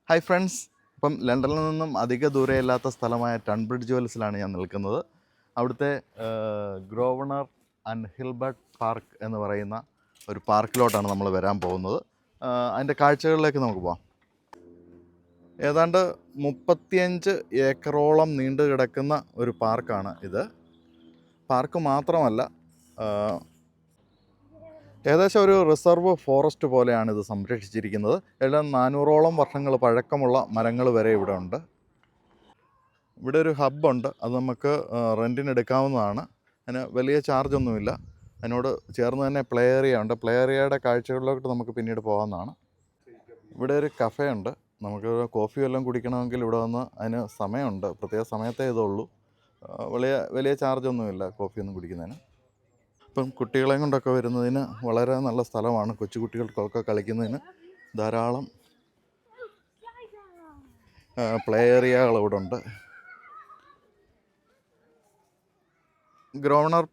Hi friends, ഇപ്പം ലണ്ടനിൽ നിന്നും അധിക ദൂരെയില്ലാത്ത സ്ഥലമായ ടൺബ്രിഡ്ജ് വെൽസിലാണ് ഞാൻ നിൽക്കുന്നത്. അവിടുത്തെ ഗ്രോവണർ ആൻഡ് ഹിൽബർട്ട് പാർക്ക് എന്ന് പറയുന്ന ഒരു പാർക്കിലോട്ടാണ് നമ്മൾ വരാൻ പോകുന്നത്. അതിൻ്റെ കാഴ്ചകളിലേക്ക് നമുക്ക് പോകാം. ഏതാണ്ട് 35 ഏക്കറോളം നീണ്ടു കിടക്കുന്ന ഒരു പാർക്കാണ് ഇത്. പാർക്ക് മാത്രമല്ല, ഏകദേശം ഒരു റിസർവ് ഫോറസ്റ്റ് പോലെയാണ് ഇത് സംരക്ഷിച്ചിരിക്കുന്നത്. എല്ലാം 400ഓളം വർഷങ്ങൾ പഴക്കമുള്ള മരങ്ങൾ വരെ ഇവിടെ ഉണ്ട്. ഇവിടെ ഒരു ഹബ്ബുണ്ട്, അത് നമുക്ക് റെൻറ്റിന് എടുക്കാവുന്നതാണ്. അതിന് വലിയ ചാർജൊന്നുമില്ല. അതിനോട് ചേർന്ന് തന്നെ പ്ലേ ഏരിയ ഉണ്ട്. പ്ലേ ഏരിയയുടെ കാഴ്ചകളിലോട്ട് നമുക്ക് പിന്നീട് പോകാവുന്നതാണ്. ഇവിടെ ഒരു കഫേ ഉണ്ട്. നമുക്ക് കോഫി വല്ലതും കുടിക്കണമെങ്കിൽ ഇവിടെ വന്ന് അതിന് സമയമുണ്ട്. പ്രത്യേക സമയത്തേ ഇതുള്ളൂ. വലിയ ചാർജൊന്നുമില്ല കോഫിയൊന്നും കുടിക്കുന്നതിന്. ഇപ്പം കുട്ടികളെയും കൊണ്ടൊക്കെ വരുന്നതിന് വളരെ നല്ല സ്ഥലമാണ്. കൊച്ചുകുട്ടികൾക്കൊക്കെ കളിക്കുന്നതിന് ധാരാളം പ്ലേ ഏരിയകൾ ഇവിടെ ഉണ്ട്. ഗ്രോവണർ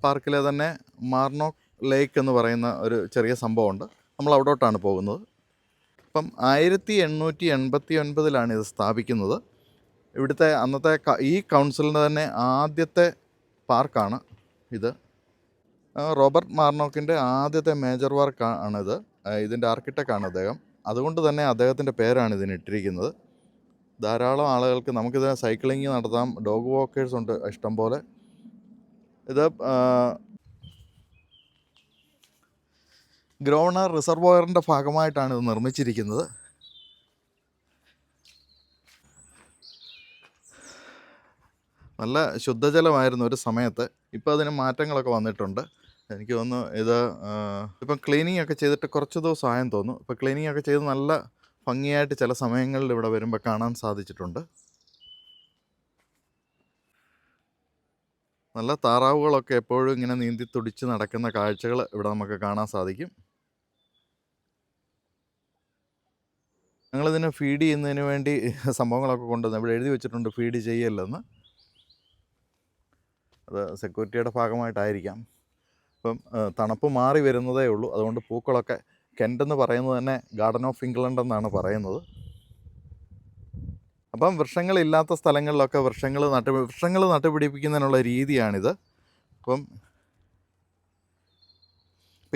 പാർക്കിലെ തന്നെ മാർനോക്ക് ലേക്ക് എന്ന് പറയുന്ന ഒരു ചെറിയ സംഭവമുണ്ട്. നമ്മൾ അവിടോട്ടാണ് പോകുന്നത്. ഇപ്പം 1889 ഇത് സ്ഥാപിക്കുന്നത്. ഇവിടുത്തെ അന്നത്തെ ഈ കൗൺസിലിൻ്റെ തന്നെ ആദ്യത്തെ പാർക്കാണ് ഇത്. റോബർട്ട് മാർനോക്കിൻ്റെ ആദ്യത്തെ മേജർ വർക്ക് ആണിത്. ഇതിൻ്റെ ആർക്കിടെക്റ്റാണ് അദ്ദേഹം. അതുകൊണ്ട് തന്നെ അദ്ദേഹത്തിൻ്റെ പേരാണ് ഇതിന് ഇട്ടിരിക്കുന്നത്. ധാരാളം ആളുകൾക്ക് നമുക്കിത് സൈക്ലിങ് നടത്താം. ഡോഗ് വാക്കേഴ്സ് ഉണ്ട് ഇഷ്ടം പോലെ. ഇത് ഗ്രോവണർ റിസർവോയറിൻ്റെ ഭാഗമായിട്ടാണ് ഇത് നിർമ്മിച്ചിരിക്കുന്നത്. നല്ല ശുദ്ധജലമായിരുന്നു ഒരു സമയത്ത്. ഇപ്പോൾ അതിന് മാറ്റങ്ങളൊക്കെ വന്നിട്ടുണ്ട്. എനിക്ക് തോന്നുന്നു ഇത് ഇപ്പം ക്ലീനിങ് ഒക്കെ ചെയ്തിട്ട് കുറച്ച് ദിവസം ആയെന്ന് തോന്നുന്നു. ഇപ്പോൾ ക്ലീനിങ് ഒക്കെ ചെയ്ത് നല്ല ഭംഗിയായിട്ട് ചില സമയങ്ങളിൽ ഇവിടെ വരുമ്പോൾ കാണാൻ സാധിച്ചിട്ടുണ്ട്. നല്ല താറാവുകളൊക്കെ എപ്പോഴും ഇങ്ങനെ നീന്തി തുടിച്ച് നടക്കുന്ന കാഴ്ചകൾ ഇവിടെ നമുക്ക് കാണാൻ സാധിക്കും. ഞങ്ങളിതിന് ഫീഡ് ചെയ്യുന്നതിന് വേണ്ടി സംഭവങ്ങളൊക്കെ കൊണ്ടുവന്നു. ഇവിടെ എഴുതി വെച്ചിട്ടുണ്ട് ഫീഡ് ചെയ്യല്ലെന്ന്. അത് സെക്യൂരിറ്റിയുടെ ഭാഗമായിട്ടായിരിക്കാം. ഇപ്പം തണുപ്പ് മാറി വരുന്നതേ ഉള്ളൂ. അതുകൊണ്ട് പൂക്കളൊക്കെ, കെൻ്റ് എന്ന് പറയുന്നത് തന്നെ ഗാർഡൻ ഓഫ് ഇംഗ്ലണ്ട് എന്നാണ് പറയുന്നത്. അപ്പം വൃക്ഷങ്ങളില്ലാത്ത സ്ഥലങ്ങളിലൊക്കെ വൃക്ഷങ്ങൾ നട്ടുപിടിപ്പിക്കുന്നതിനുള്ള രീതിയാണിത്. ഇപ്പം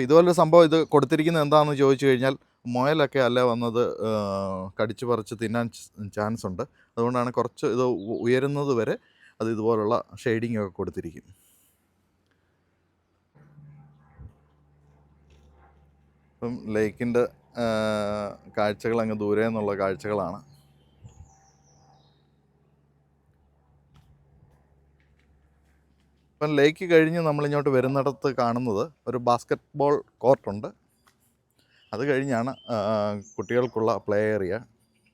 ഇതുപോലൊരു സംഭവം ഇത് കൊടുത്തിരിക്കുന്നത് എന്താണെന്ന് ചോദിച്ചു കഴിഞ്ഞാൽ, മുയലൊക്കെ അല്ല വന്നത് കടിച്ചു പറിച്ച് തിന്നാൻ ചാൻസ് ഉണ്ട്. അതുകൊണ്ടാണ് കുറച്ച് ഇത് ഉയരുന്നത് വരെ അത് ഇതുപോലുള്ള ഷെയ്ഡിങ് ഒക്കെ കൊടുത്തിരിക്കും. ഇപ്പം ലേക്കിൻ്റെ കാഴ്ചകൾ അങ്ങ് ദൂരെ നിന്നുള്ള കാഴ്ചകളാണ്. ഇപ്പം ലേക്ക് കഴിഞ്ഞ് നമ്മളിങ്ങോട്ട് വരുന്നിടത്ത് കാണുന്നത് ഒരു ബാസ്ക്കറ്റ് ബോൾ കോർട്ടുണ്ട്. അത് കഴിഞ്ഞാണ് കുട്ടികൾക്കുള്ള പ്ലേ ഏരിയ.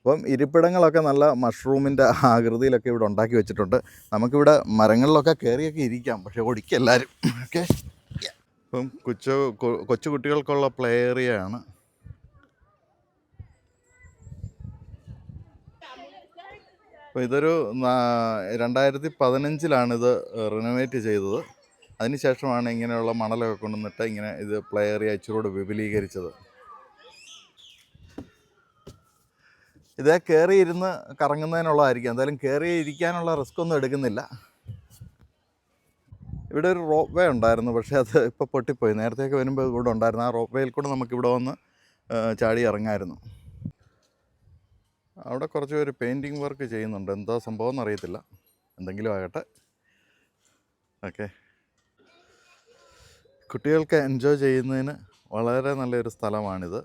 അപ്പം ഇരിപ്പിടങ്ങളൊക്കെ നല്ല മഷ്റൂമിൻ്റെ ആകൃതിയിലൊക്കെ ഇവിടെ ഉണ്ടാക്കി വെച്ചിട്ടുണ്ട്. നമുക്കിവിടെ മരങ്ങളിലൊക്കെ കയറിയൊക്കെ ഇരിക്കാം, പക്ഷേ ഓടിക്കുക എല്ലാവരും. ഓക്കെ, ഇപ്പം കൊച്ചു കുട്ടികൾക്കുള്ള പ്ലേ ഏരിയയാണ്. അപ്പോൾ ഇതൊരു 2015 റിനോവേറ്റ് ചെയ്തത്. അതിനുശേഷമാണ് ഇങ്ങനെയുള്ള മണലൊക്കെ കൊണ്ടുവന്നിട്ട് ഇങ്ങനെ ഇത് പ്ലേ ഏരിയ ഇച്ചിരൂടെ വിപുലീകരിച്ചത്. ഇത് കയറിയിരുന്ന് കറങ്ങുന്നതിനുള്ളതായിരിക്കും. എന്തായാലും കയറി ഇരിക്കാനുള്ള റിസ്ക് ഒന്നും എടുക്കുന്നില്ല. ഇവിടെ ഒരു റോപ്പ് വേ ഉണ്ടായിരുന്നു, പക്ഷേ അത് ഇപ്പോൾ പൊട്ടിപ്പോയി. നേരത്തെയൊക്കെ വരുമ്പോൾ ഇവിടെ ഉണ്ടായിരുന്നു. ആ റോപ്പ് വേയിൽ കൂടെ നമുക്കിവിടെ വന്ന് ചാടി ഇറങ്ങാമായിരുന്നു. അവിടെ കുറച്ച് പേര് പെയിൻറ്റിങ് വർക്ക് ചെയ്യുന്നുണ്ട്. എന്താ സംഭവം എന്നറിയത്തില്ല, എന്തെങ്കിലും ആകട്ടെ. ഓക്കെ, കുട്ടികൾക്ക് എൻജോയ് ചെയ്യുന്നതിന് വളരെ നല്ലൊരു സ്ഥലമാണിത്.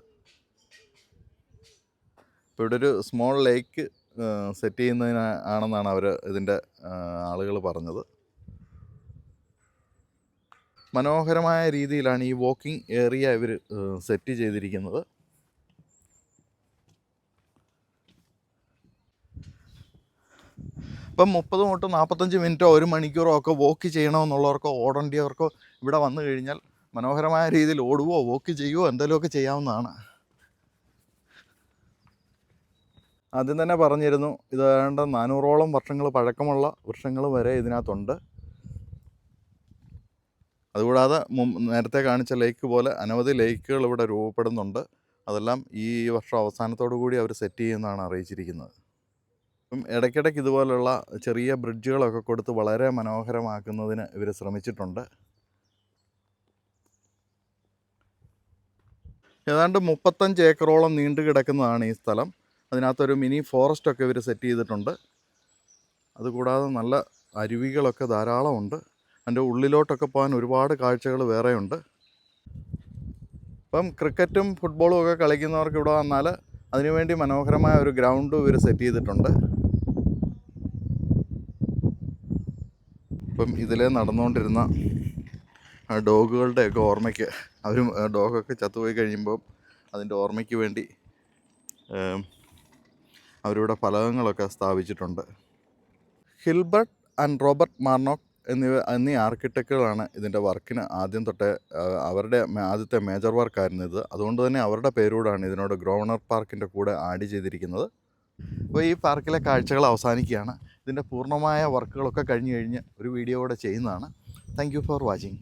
ഇപ്പോൾ ഇവിടെ ഒരു സ്മോൾ ലേക്ക് സെറ്റ് ചെയ്യുന്നതിന് ആണെന്നാണ് ഇതിൻ്റെ ആളുകൾ പറഞ്ഞത്. മനോഹരമായ രീതിയിലാണ് ഈ വാക്കിംഗ് ഏരിയ ഇവർ സെറ്റ് ചെയ്തിരിക്കുന്നത്. ഇപ്പം 30 തൊട്ട് 45 മിനിറ്റോ 1 മണിക്കൂറോ ഒക്കെ വോക്ക് ചെയ്യണമെന്നുള്ളവർക്കോ ഓടേണ്ടിയവർക്കോ ഇവിടെ വന്നു കഴിഞ്ഞാൽ മനോഹരമായ രീതിയിൽ ഓടുവോ വോക്ക് ചെയ്യുവോ എന്തെങ്കിലുമൊക്കെ ചെയ്യാവുന്നതാണ്. ആദ്യം തന്നെ പറഞ്ഞിരുന്നു, ഇത് ഏതാണ്ട് 400ഓളം വർഷങ്ങൾ പഴക്കമുള്ള വൃക്ഷങ്ങൾ വരെ ഇതിനകത്തുണ്ട്. അതുകൂടാതെ നേരത്തെ കാണിച്ച ലേക്ക് പോലെ അനവധി ലേക്കുകൾ ഇവിടെ രൂപപ്പെടുന്നുണ്ട്. അതെല്ലാം ഈ വർഷം അവസാനത്തോടു കൂടി അവർ സെറ്റ് ചെയ്യുമെന്നാണ് അറിയിച്ചിരിക്കുന്നത്. അപ്പം ഇടയ്ക്കിടയ്ക്ക് ഇതുപോലുള്ള ചെറിയ ബ്രിഡ്ജുകളൊക്കെ കൊടുത്ത് വളരെ മനോഹരമാക്കുന്നതിന് ഇവർ ശ്രമിച്ചിട്ടുണ്ട്. ഏതാണ്ട് 35 ഏക്കറോളം നീണ്ടു കിടക്കുന്നതാണ് ഈ സ്ഥലം. അതിനകത്തൊരു മിനി ഫോറസ്റ്റൊക്കെ ഇവർ സെറ്റ് ചെയ്തിട്ടുണ്ട്. അതുകൂടാതെ നല്ല അരുവികളൊക്കെ ധാരാളമുണ്ട്. അതിൻ്റെ ഉള്ളിലോട്ടൊക്കെ പോകാൻ ഒരുപാട് കാഴ്ചകൾ വേറെയുണ്ട്. ഇപ്പം ക്രിക്കറ്റും ഫുട്ബോളും ഒക്കെ കളിക്കുന്നവർക്ക് ഇവിടെ വന്നാൽ അതിനുവേണ്ടി മനോഹരമായ ഒരു ഗ്രൗണ്ടും ഇവർ സെറ്റ് ചെയ്തിട്ടുണ്ട്. ഇപ്പം ഇതിലെ നടന്നുകൊണ്ടിരുന്ന ഡോഗുകളുടെയൊക്കെ ഓർമ്മയ്ക്ക് അവരും ഡോഗൊക്കെ ചത്തുപോയി കഴിയുമ്പോൾ അതിൻ്റെ ഓർമ്മയ്ക്ക് വേണ്ടി അവരിവിടെ സ്ഥാപിച്ചിട്ടുണ്ട്. ഹിൽബർട്ട് ആൻഡ് റോബർട്ട് മാർനോക്ക് എന്നീ ആർക്കിടെക്റ്റുകളാണ് ഇതിൻ്റെ വർക്കിന് ആദ്യം തൊട്ടേ അവരുടെ ആദ്യത്തെ മേജർ വർക്കായിരുന്നു ഇത്. അതുകൊണ്ട് തന്നെ അവരുടെ പേരൂടാണ് ഇതിനോട് ഗ്രോവണർ പാർക്കിൻ്റെ കൂടെ ആഡ് ചെയ്തിരിക്കുന്നത്. അപ്പോൾ ഈ പാർക്കിലെ കാഴ്ചകൾ അവസാനിക്കുകയാണ്. ഇതിൻ്റെ പൂർണ്ണമായ വർക്കുകളൊക്കെ കഴിഞ്ഞ് ഒരു വീഡിയോ കൂടെ ചെയ്യുന്നതാണ്. Thank you for watching.